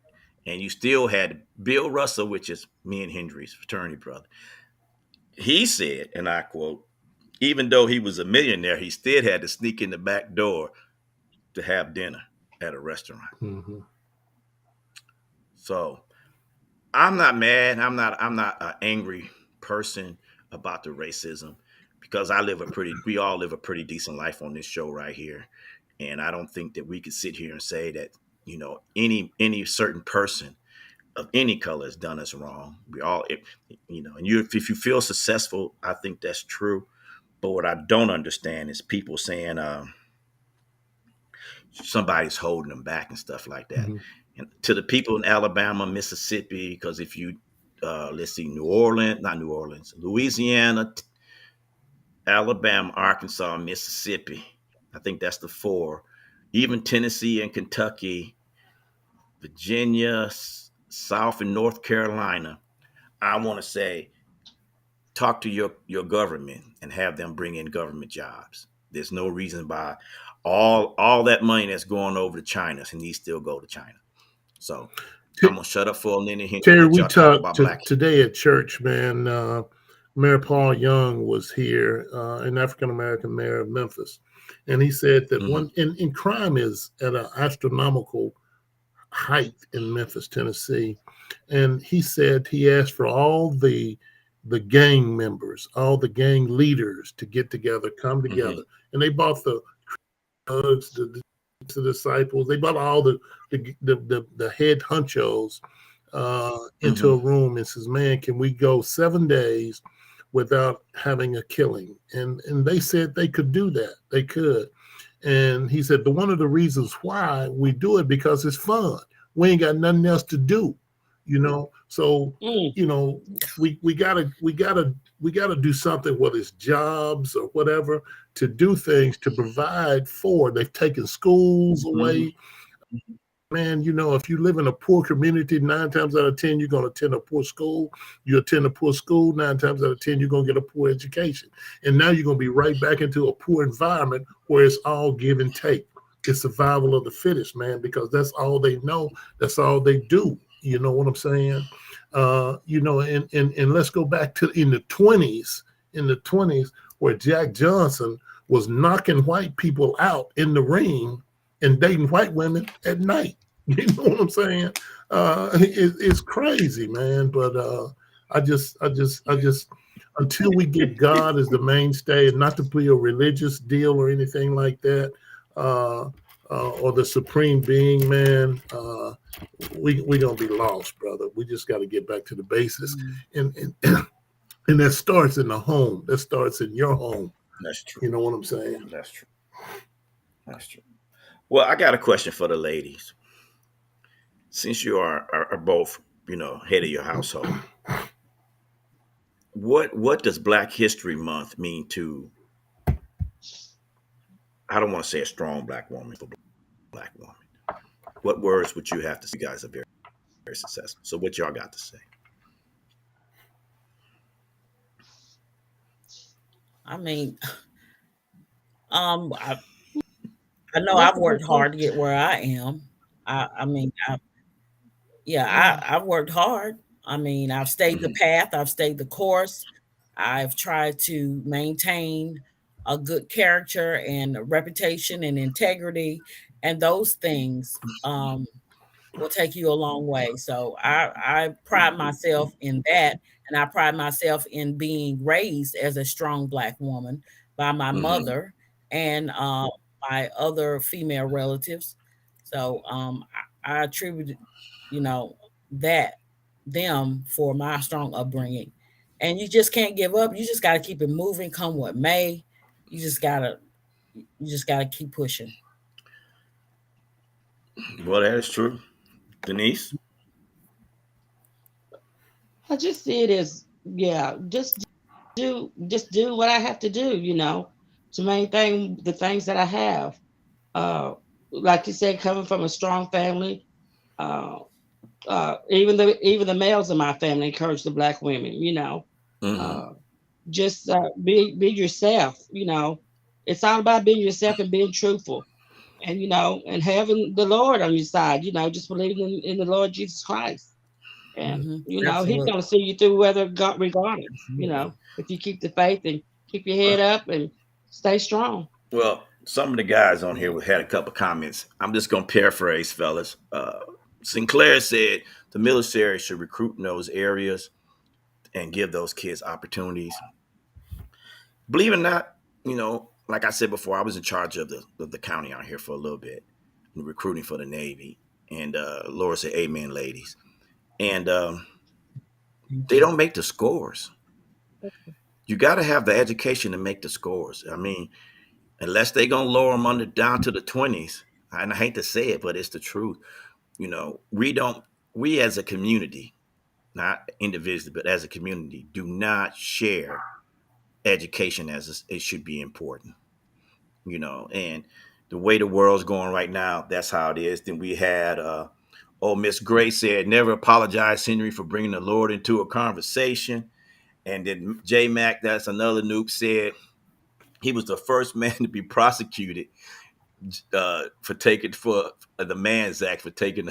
and you still had Bill Russell, which is me and Hendry's fraternity brother. He said, and I quote, even though he was a millionaire, he still had to sneak in the back door to have dinner at a restaurant. Hmm. So I'm not mad. I'm not an angry person about the racism because we all live a pretty decent life on this show right here. And I don't think that we could sit here and say that, any certain person of any color has done us wrong. We all, and if you feel successful, I think that's true. But what I don't understand is people saying somebody's holding them back and stuff like that. Hmm. And to the people in Alabama, Mississippi, because if you let's see, New Orleans, not New Orleans, Louisiana, Alabama, Arkansas, Mississippi. I think that's the four. Even Tennessee and Kentucky, Virginia, South and North Carolina. I want to say, talk to your government and have them bring in government jobs. There's no reason why all that money that's going over to China and these still go to China. So I'm gonna shut up for a minute here and Terry, let we y'all talk talked about black. today at church, man. Mayor Paul Young was here, an African American mayor of Memphis, and he said that Mm-hmm, in crime is at an astronomical height in Memphis, Tennessee, and he said he asked for all the gang members, all the gang leaders to get together, come mm-hmm, together, and they bought the thugs, the disciples. They brought all the head honchos into mm-hmm, a room and says, "Man, can we go 7 days without having a killing?" And they said they could do that. They could. And he said, one of the reasons why we do it because it's fun. We ain't got nothing else to do, you know. So, Mm. you know, we gotta do something, whether it's jobs or whatever, to do things to provide for. They've taken schools mm-hmm, away. Man, if you live in a poor community, 9 times out of 10, you're going to attend a poor school. You attend a poor school, 9 times out of 10, you're going to get a poor education. And now you're going to be right back into a poor environment where it's all give and take. It's survival of the fittest, man, because that's all they know. That's all they do. You know what I'm saying? And let's go back to in the 20s, where Jack Johnson was knocking white people out in the ring and dating white women at night. You know what I'm saying? It's crazy, man. But I just, until we get God as the mainstay, and not to be a religious deal or anything like that, uh, or the supreme being, man, we gonna be lost, brother. We just got to get back to the basis, Mhm. and and that starts in the home. That starts in your home. that's true. You know what I'm saying? That's true. That's true. Well, I got a question for the ladies. Since you are both, head of your household, what does Black History Month mean to? I don't want to say a strong black woman, for black woman. What words would you have to say? You guys are very, very successful. So what y'all got to say? I mean, I know That's I've a good worked hard to question. get where I am. I mean, yeah, Yeah. I've worked hard. I mean, I've stayed the Mm-hmm, path, I've stayed the course. I've tried to maintain a good character and a reputation and integrity, and those things will take you a long way. So I pride myself in that, and I pride myself in being raised as a strong black woman by my mm-hmm, mother and my other female relatives. So I attribute, you know, that them for my strong upbringing. And you just can't give up. You just got to keep it moving, come what may. You just got to. You just got to keep pushing. Well, that is true. Denise? I just see it as, yeah, just do what I have to do, to maintain the things that I have. Uh, like you said, coming from a strong family, uh, even the males in my family encourage the black women, Hmm. uh, just be yourself. It's all about being yourself and being truthful, and and having the Lord on your side. Just believing in the Lord Jesus Christ, and He's Absolutely. going to see you through whether God regardless. Absolutely. If you keep the faith and keep your head Well, up and stay strong. well, some of the guys on here had a couple comments. I'm just going to paraphrase, fellas. Sinclair said the military should recruit in those areas and give those kids opportunities. Believe it or not, like I said before, I was in charge of the county out here for a little bit, recruiting for the Navy. And Laura said, "Amen, ladies." And Thank they you. don't make the scores. You got to have the education to make the scores. I mean, unless they gonna lower them under down to the 20s. And I hate to say it, but it's the truth. We don't. We as a community, not individually, but as a community, do not share education as it should be important. And the way the world's going right now, that's how it is. Then we had, Miss Gray said, "Never apologize, Henry, for bringing the Lord into a conversation." And then J Mac, that's another noob, said he was the first man to be prosecuted for taking for the Man's Act for taking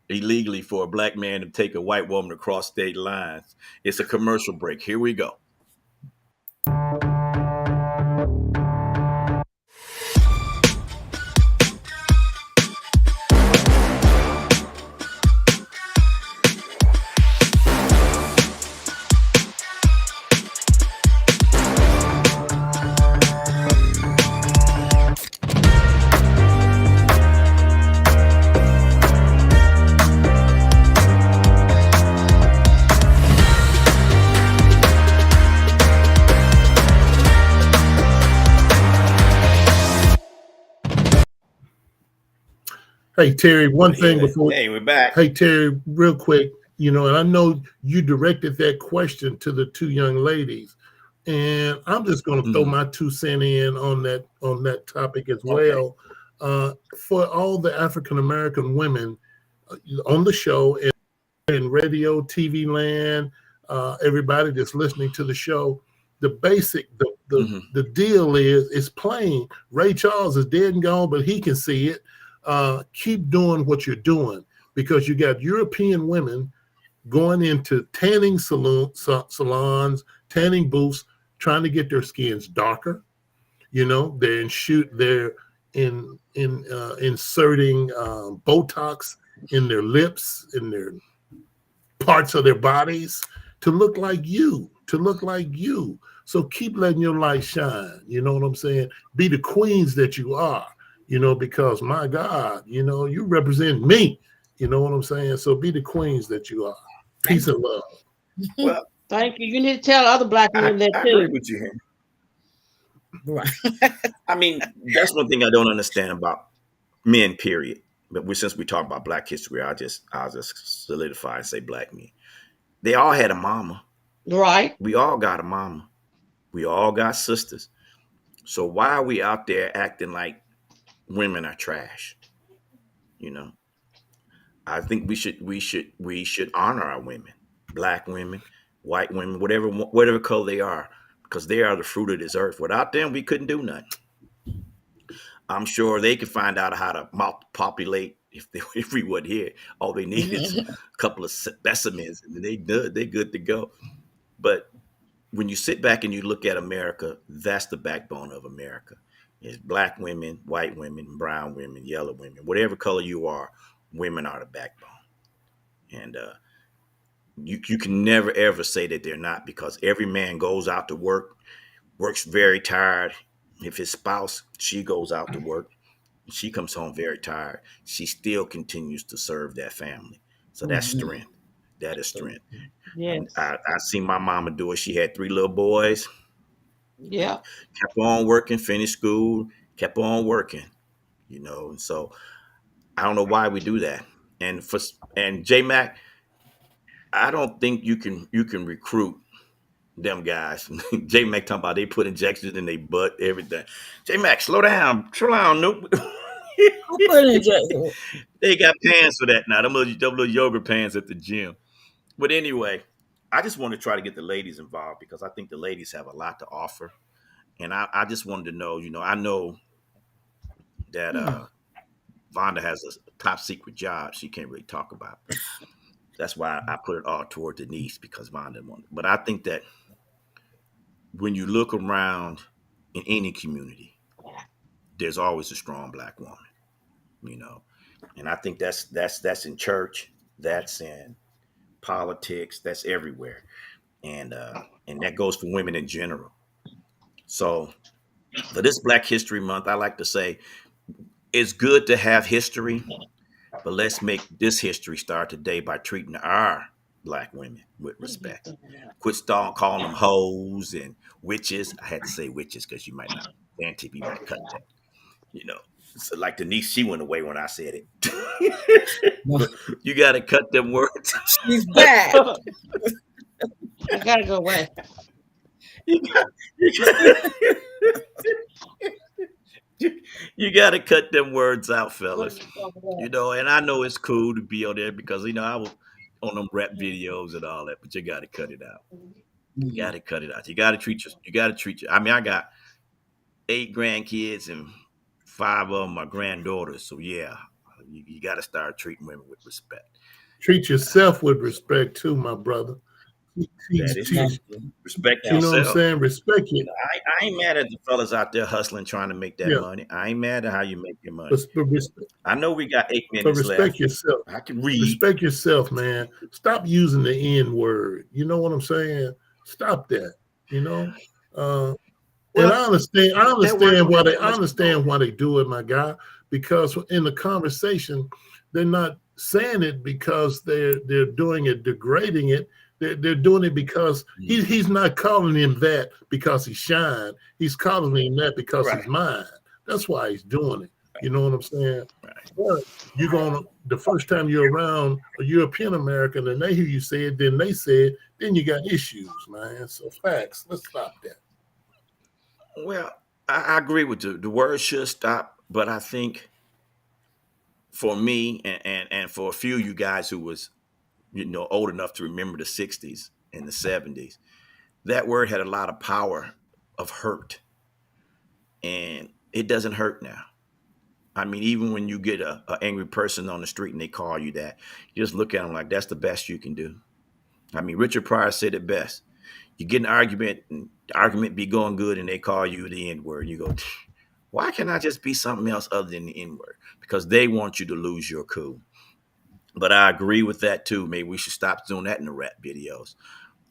illegally for a black man to take a white woman across state lines. It's a commercial break. Here we go. Hey Terry, one thing before. Hey, we're back. Hey Terry, real quick, and I know you directed that question to the two young ladies, and I'm just going to throw Hmm. my 2 cents in on that topic as Okay. well. For all the African American women on the show and in radio, TV land, everybody that's listening to the show, the basic, Hmm. the deal is it's plain. Ray Charles is dead and gone, but he can see it. Keep doing what you're doing because you got European women going into tanning salons, tanning booths, trying to get their skins darker. They're inserting Botox in their lips, in their parts of their bodies to look like you. So keep letting your light shine. You know what I'm saying? Be the queens that you are, because my God, you represent me. You know what I'm saying? So be the queens that you are. Thank Peace and love. you. Well, Thank you. You need to tell other black I, women that I agree too. with you here. Right. I mean, that's one thing I don't understand about men, period. But since we talk about Black history, I'll just solidify and say black men. They all had a mama. Right. We all got a mama. We all got sisters. So why are we out there acting like women are trash? You know, I think we should honor our women, black women, white women, whatever color they are, because they are the fruit of this earth. Without them, we couldn't do nothing. I'm sure they could find out how to populate if we would here. All they need is a couple of specimens, and they good to go. But when you sit back and you look at America, that's the backbone of America. It's black women, white women, brown women, yellow women, whatever color you are, women are the backbone. And you can never ever say that they're not because every man goes out to work, works very tired. If his spouse, she goes out to work, she comes home very tired. She still continues to serve that family. So that's Mhm. strength. That is strength. Absolutely. And Yes. I seen my mama do it. She had three little boys, Yeah. kept on working, finished school, kept on working, And so I don't know why we do that. And for and J Mac, I don't think you can recruit them guys. J Mac talking about they put injections in their butt, everything. J Mac, slow down, nope. I put in jail. They got pants for that now. Them little yoga pants at the gym. But anyway, I just want to try to get the ladies involved because I think the ladies have a lot to offer. And I just wanted to know, I know that Vonda has a top secret job she can't really talk about. That's why I put it all toward Denise because Vonda wanted. But I think that when you look around in any community, there's always a strong black woman, you know. And I think that's in church, that's in politics, that's everywhere. And that goes for women in general. So for this Black History Month, I like to say it's good to have history, but let's make this history start today by treating our black women with respect. Quit calling them hoes and witches. I had to say witches because you might not, TV might cut that. You know, so like Denise, she went away when I said it. But you got to cut them words. She's back. I gotta go away. you got, you got, you got to cut them words out, fellas. And I know it's cool to be on there because I was on them rap videos and all that, but you got to cut it out. You got to cut it out. You got to treat your. You got to treat your. I mean, I got 8 grandkids and 5 of them are granddaughters. So yeah, you got to start treating women with respect. Treat yourself with respect too, my brother. That is true. Respect You know what I'm yourself. saying? Respect it. I ain't mad at the fellas out there hustling, trying to make that Yeah. money. I ain't mad at how you make your money. But I know we got 8 minutes respect left. yourself. I can read. Respect yourself, man. Stop using the N word. You know what I'm saying? Stop that. And I understand. I understand why they do it, my guy. Because in the conversation, they're not saying it because they're doing it, degrading it. They're doing it because he's not calling him that because he's shine. He's calling him that because he's mine. That's why he's doing it. You know what I'm saying? Right. But the first time you're around a European American and they hear you say it, then they say it, then you got issues, man. So facts. Let's stop that. Well, I agree with you. The word should stop, but I think for me and for a few of you guys who was old enough to remember the 60s and the 70s, that word had a lot of power of hurt, and it doesn't hurt now. I mean, even when you get a angry person on the street and they call you that, you just look at them like that's the best you can do. I mean, Richard Pryor said it best. You get an argument and the argument be going good and they call you the N word. You go, why can't I just be something else other than the N word? Because they want you to lose your cool. But I agree with that too. Maybe we should stop doing that in the rap videos.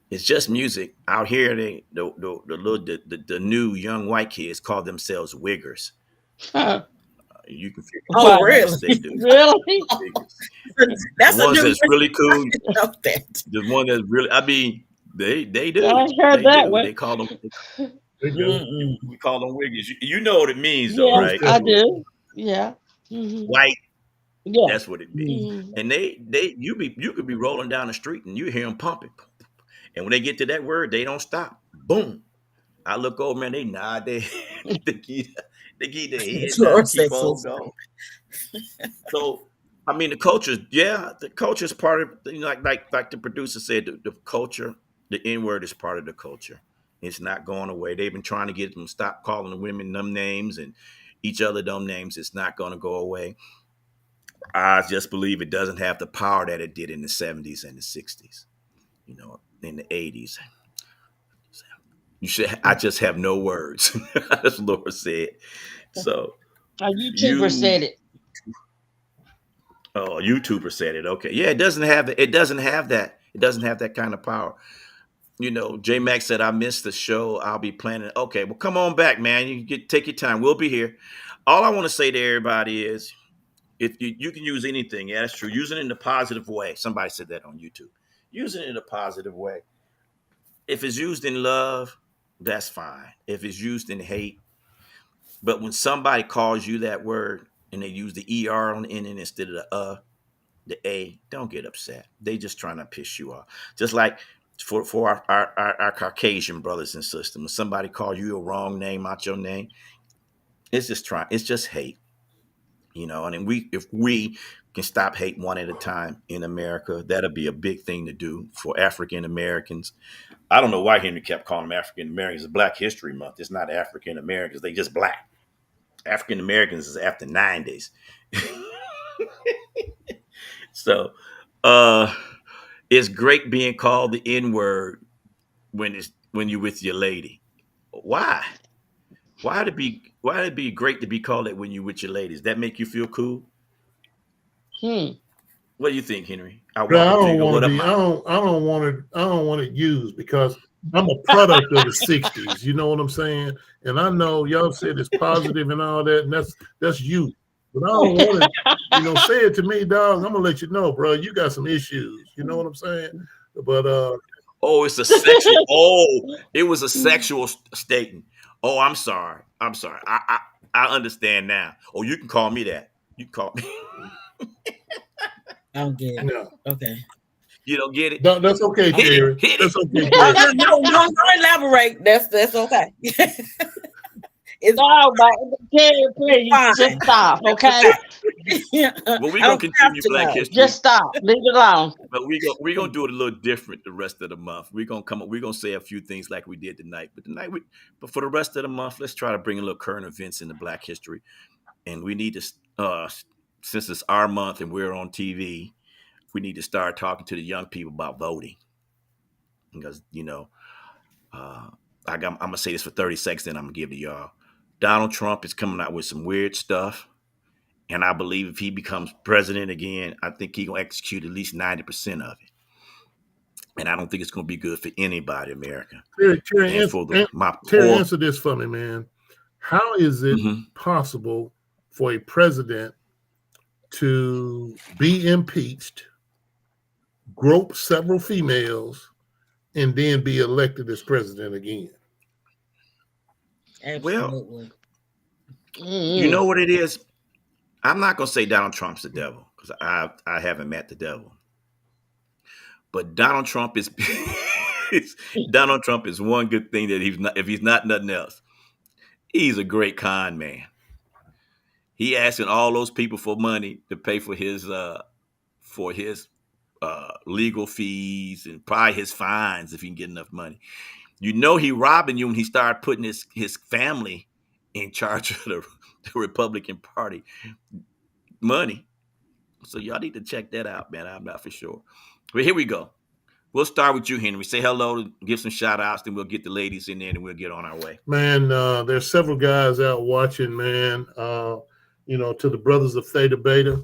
It's just music. Out here, the new young white kids call themselves wiggers. You can figure Oh, out really? what they do. Really? That's The a ones new that's really cool. know that. The one that's really, I mean, they do. I heard They that do. one. They call them. They do. We call them wiggers. You know what it means, though, Yes, right? I do. Yeah. Hmm. White. Yeah. That's what it means. Mhm. And you could be rolling down the street and you hear them pumping, and when they get to that word, they don't stop. Boom. I look over, man. They nod. They keep their head down, Lord keep said on going. So, I mean, the culture is part of, like the producer said, the culture, the N word is part of the culture. It's not going away. They've been trying to get them to stop calling the women them names and each other them names. It's not going to go away. I just believe it doesn't have the power that it did in the 70s and the 60s, in the 80s. I just have no words, as Laura said. So, A YouTuber you said it. Oh, a YouTuber said it. Okay. Yeah, it doesn't have that kind of power. J Max said, I missed the show. I'll be planning. Okay, well, come on back, man. Take your time. We'll be here. All I want to say to everybody is if you can use anything, yeah, that's true. Use it in a positive way. Somebody said that on YouTube. Use it in a positive way. If it's used in love, that's fine. If it's used in hate, But when somebody calls you that word and they use the er on the end instead of the a, don't get upset. They just trying to piss you off. Just like for our Caucasian brothers and sisters, when somebody calls you a wrong name out your name, it's just hate. And we if we can stop hate one at a time in America, that'll be a big thing to do for African Americans. I don't know why Henry kept calling them African Americans. It's Black History Month. It's not African Americans. They just black. African Americans is after 90s. So uh it's great being called the N word when you're with your lady. Why? Why'd it be great to be called it when you're with your ladies? That make you feel cool? Hmm. What do you think, Henry? I But I walk a don't finger. want What to up, be. Mama? I don't want it used because I'm a product of the '60s. You know what I'm saying? And I know y'all said it's positive and all that, and that's you. But I don't want it. Say it to me, dog. I'm gonna let you know, bro. You got some issues. You know what I'm saying? But Oh, it's a sexual. Oh, it was a sexual statement. Oh, I'm sorry. I'm sorry. I understand now. Oh, you can call me that. You can call me. I don't get it. no, Okay. You don't get it. no, that's okay, Okay. Hit it. Terry. Hit it. That's okay, Oh, Terry. no, don't elaborate. That's okay. It's No, but Terry, please just fine. stop, That's okay? okay. Well, we're I gonna don't have continue to Black know. History, Just stop. Leave it alone. but we're gonna do it a little different the rest of the month. We're gonna say a few things like we did tonight, but for the rest of the month, let's try to bring a little current events into Black History. And we need to, since it's our month and we're on TV, we need to start talking to the young people about voting because uh, I'm gonna say this for 30 seconds, then I'm gonna give it to y'all. Donald Trump is coming out with some weird stuff, and I believe if he becomes president again, I think he's gonna execute at least 90% of it. And I don't think it's gonna be good for anybody in America. Terry, And for the my Terry, poor, answer this for me, man. How is it mhm. possible for a president to be impeached, grope several females, and then be elected as president again? Well, Absolutely. you Mm-mm. know what it is. I'm not gonna say Donald Trump's the devil because I haven't met the devil, but Donald Trump is one good thing that he's not. If he's not nothing else, he's a great con man. He asking all those people for money to pay for his legal fees and probably his fines if he can get enough money. He robbing you when he started putting his family in charge of the Republican Party money. So y'all need to check that out, man. I'm not for sure. But here we go. We'll start with you, Henry. Say hello, give some shout outs, then we'll get the ladies in there and we'll get on our way. Man, there's several guys out watching, man. To the brothers of Theta Beta,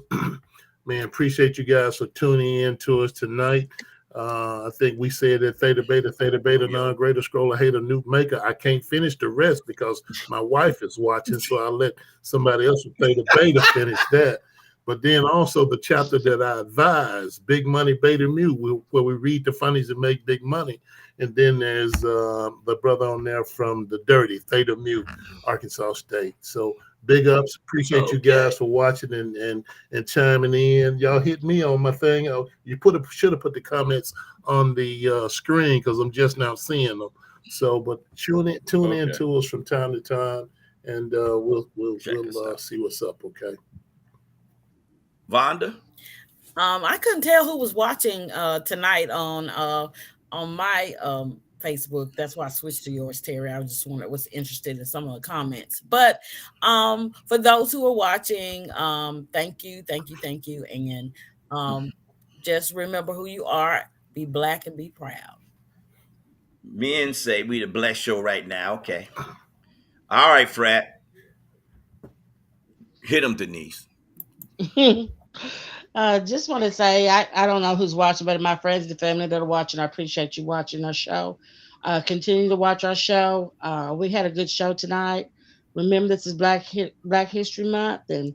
man, appreciate you guys for tuning in to us tonight. I think we said that Theta Beta, Oh, yeah. non-greater scroller, hater, nuke maker. I can't finish the rest because my wife is watching, so I'll let somebody else with Theta Beta finish that. But then also the chapter that I advise, Big Money Beta Mu, where we read the funnies and make big money. And then there's the brother on there from the Dirty, Theta Mu, Arkansas State. So big ups. Appreciate you Okay. guys for watching and chiming in. Y'all hit me on my thing. You should have put the comments on the screen because I'm just now seeing them. So, but tune in Okay. to us from time to time, and Check us we'll out. see what's up. Okay. Vonda? I couldn't tell who was watching tonight on my Facebook. That's why I switched to yours, Terry. I was interested in some of the comments. But for those who are watching, thank you, thank you, thank you. And just remember who you are, be black and be proud. Men say we the blessed show right now. Okay. All right, Frat. Hit him, Denise. Just want to say I don't know who's watching, but my friends and family that are watching, I appreciate you watching our show. Continue to watch our show. We had a good show tonight. Remember, this is Black History Month, and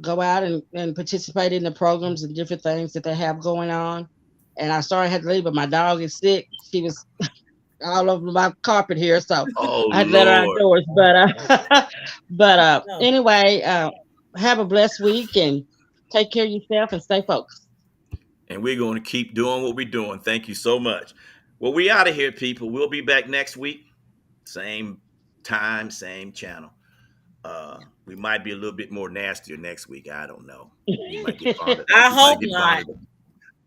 go out and participate in the programs and different things that they have going on. And I sorry I had to leave, but my dog is sick. She was all over my carpet here, so Oh I had to let her Lord. outdoors. But No. anyway, have a blessed week and take care of yourself and stay focused. And we're going to keep doing what we're doing. Thank you so much. Well, we out of here, people. We'll be back next week. Same time, same channel. We might be a little bit more nastier next week. I don't know. We might get Vonda. I We might hope get not. Vonda.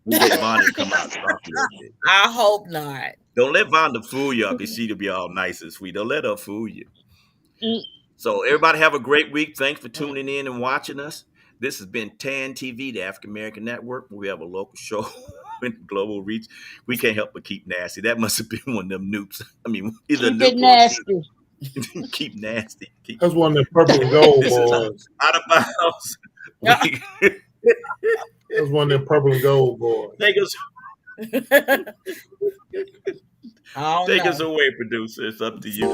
We get Vonda to come out and talk a little bit. I hope not. Don't let Vonda fool you up. You see to be all nice and sweet. Don't let her fool you. Mm, So everybody have a great week. Thanks for tuning in and watching us. This has been TAN TV, the African American Network. We have a local show in global reach. We can't help but keep nasty. That must have been one of them noops. I mean, either a Keep it noop or a nasty. keep nasty. Keep. That's one of them purple and gold This is boys. out of bounds. We, That's one of them purple and gold boys. take us Oh take us no. away, producer. It's up to you.